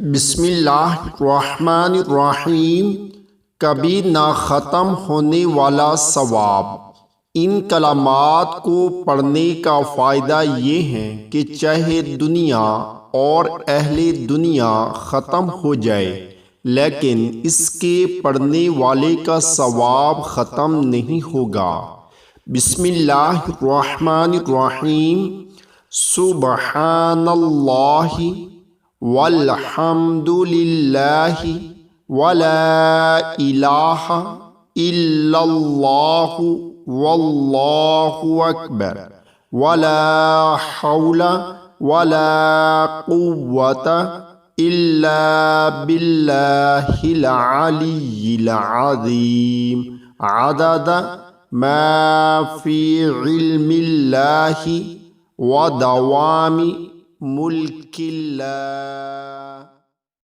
बिस्मिल्लाहिर्रहमानिर्रहीम। कभी ना ख़त्म होने वाला सवाब। इन कलामात को पढ़ने का फ़ायदा ये है कि चाहे दुनिया और अहले दुनिया ख़त्म हो जाए, लेकिन इसके पढ़ने वाले का सवाब ख़त्म नहीं होगा। बिस्मिल्लाहिर्रहमानिर्रहीम। सुबहानल्लाहि वल्हम्दुलिल्लाहि वला इलाहा इल्लल्लाहु वल्लाहु अकबर वला हौला वला कुव्वता इल्ला बिल्लाहिल अलिय्यिल अज़ीम। अदद मा फी इल्मिल्लाहि व दवामी मुल्किल्लाह।